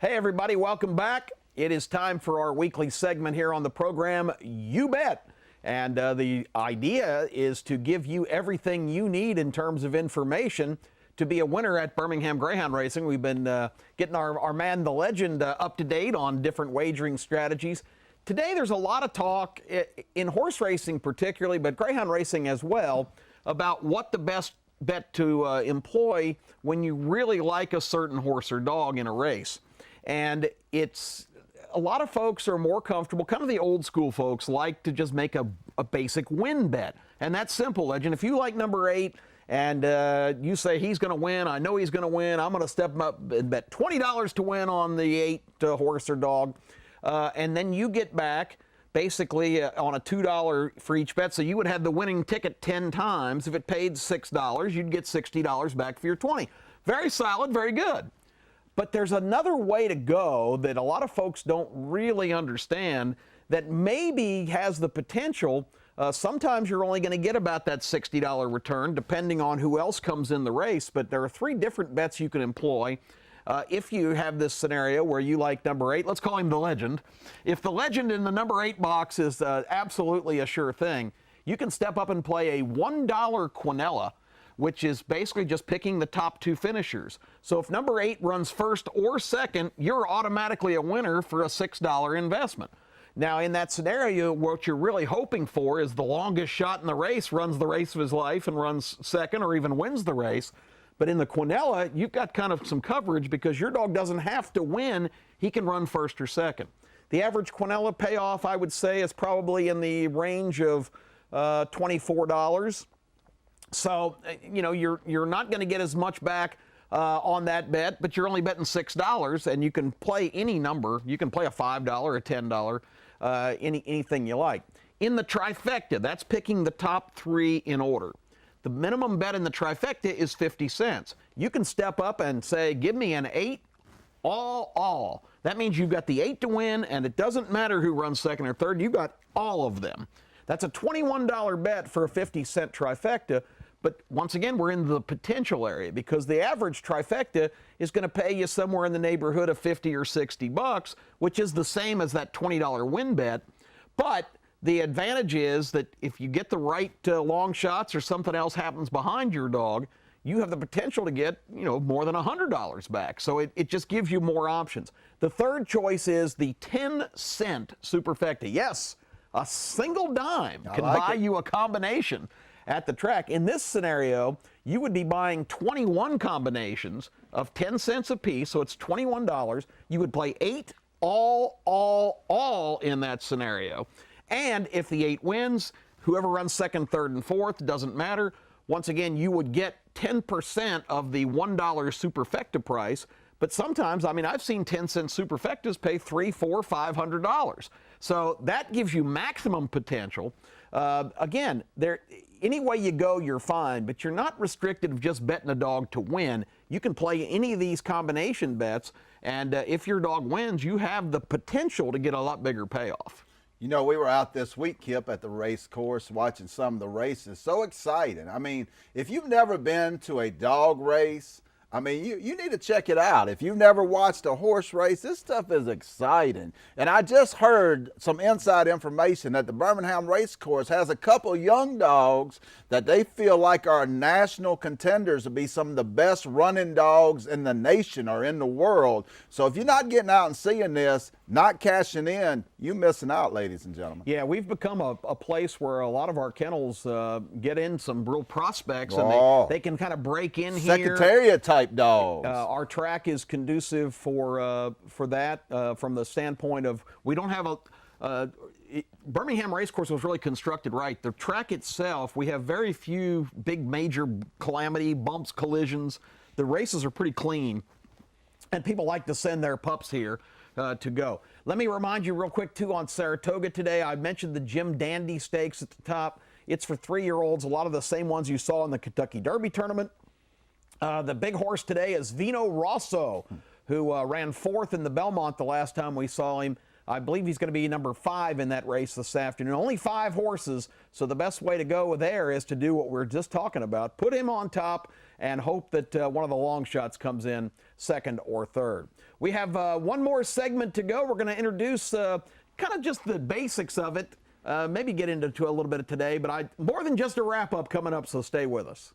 Hey everybody, welcome back. It is time for our weekly segment here on the program, You Bet. And the idea is to give you everything you need in terms of information to be a winner at Birmingham Greyhound Racing. We've been getting our man, the legend, up to date on different wagering strategies. Today there's a lot of talk in horse racing particularly, but greyhound racing as well, about what the best bet to employ when you really like a certain horse or dog in a race. And it's a lot of folks are more comfortable, kind of the old school folks like to just make a basic win bet. And that's simple, Legend. If you like number 8 and you say he's going to win, I know he's going to win, I'm going to step up and bet $20 to win on the 8 horse or dog. And then you get back basically on a $2 for each bet. So you would have the winning ticket 10 times. If it paid $6, you'd get $60 back for your 20. Very solid, very good. But there's another way to go that a lot of folks don't really understand that maybe has the potential. Sometimes you're only going to get about that $60 return depending on who else comes in the race. But there are 3 different bets you can employ. If you have this scenario where you like number 8, let's call him the legend. If the legend in the number 8 box is absolutely a sure thing, you can step up and play a $1 Quinella, which is basically just picking the top 2 finishers. So if number 8 runs first or second, you're automatically a winner for a $6 investment. Now in that scenario, what you're really hoping for is the longest shot in the race runs the race of his life and runs second or even wins the race. But in the Quinella, you've got kind of some coverage because your dog doesn't have to win. He can run first or second. The average Quinella payoff, I would say, is probably in the range of $24. So, you know, you're not going to get as much back on that bet, but you're only betting $6, and you can play any number. You can play a $5 or a $10, anything you like. In the Trifecta, that's picking the top 3 in order. The minimum bet in the Trifecta is 50 cents. You can step up and say, give me an 8, all. That means you've got the 8 to win, and it doesn't matter who runs second or third. You've got all of them. That's a $21 bet for a 50-cent Trifecta. But once again, we're in the potential area because the average Trifecta is going to pay you somewhere in the neighborhood of 50 or 60 bucks, which is the same as that $20 win bet. But the advantage is that if you get the right long shots or something else happens behind your dog, you have the potential to get, you know, more than $100 back. So it just gives you more options. The third choice is the 10-cent Superfecta. Yes, a single dime can buy you a combination at the track. In this scenario, you would be buying 21 combinations of 10 cents a piece, so it's $21. You would play 8 all in that scenario. And if the 8 wins, whoever runs second, third, and fourth, doesn't matter. Once again, you would get 10% of the $1 Superfecta price. But sometimes, I mean, I've seen 10-cent Superfectas pay $300, $400, $500. So that gives you maximum potential. Again, any way you go, you're fine, but you're not restricted of just betting a dog to win. You can play any of these combination bets, and if your dog wins, you have the potential to get a lot bigger payoff. You know, we were out this week, Kip, at the race course watching some of the races. So exciting. I mean, if you've never been to a dog race, I mean, you need to check it out. If you've never watched a horse race, this stuff is exciting. And I just heard some inside information that the Birmingham race course has a couple young dogs that they feel like are national contenders to be some of the best running dogs in the nation or in the world. So if you're not getting out and seeing this, not cashing in, you're missing out, ladies and gentlemen. Yeah, we've become a place where a lot of our kennels get in some real prospects, and they can kind of break in here. Secretariat type dogs. Our track is conducive for that from the standpoint of we don't have Birmingham Racecourse was really constructed right. The track itself, we have very few big major calamity, bumps, collisions. The races are pretty clean, and people like to send their pups here to go. Let me remind you real quick, too, on Saratoga today, I mentioned the Jim Dandy Stakes at the top. It's for 3-year-olds, a lot of the same ones you saw in the Kentucky Derby tournament. The big horse today is Vino Rosso, who ran 4th in the Belmont the last time we saw him. I believe he's going to be number 5 in that race this afternoon. Only 5 horses, so the best way to go there is to do what we're just talking about. Put him on top and hope that one of the long shots comes in second or third. We have one more segment to go. We're going to introduce kind of just the basics of it, maybe get into a little bit of today, but more than just a wrap-up coming up, so stay with us.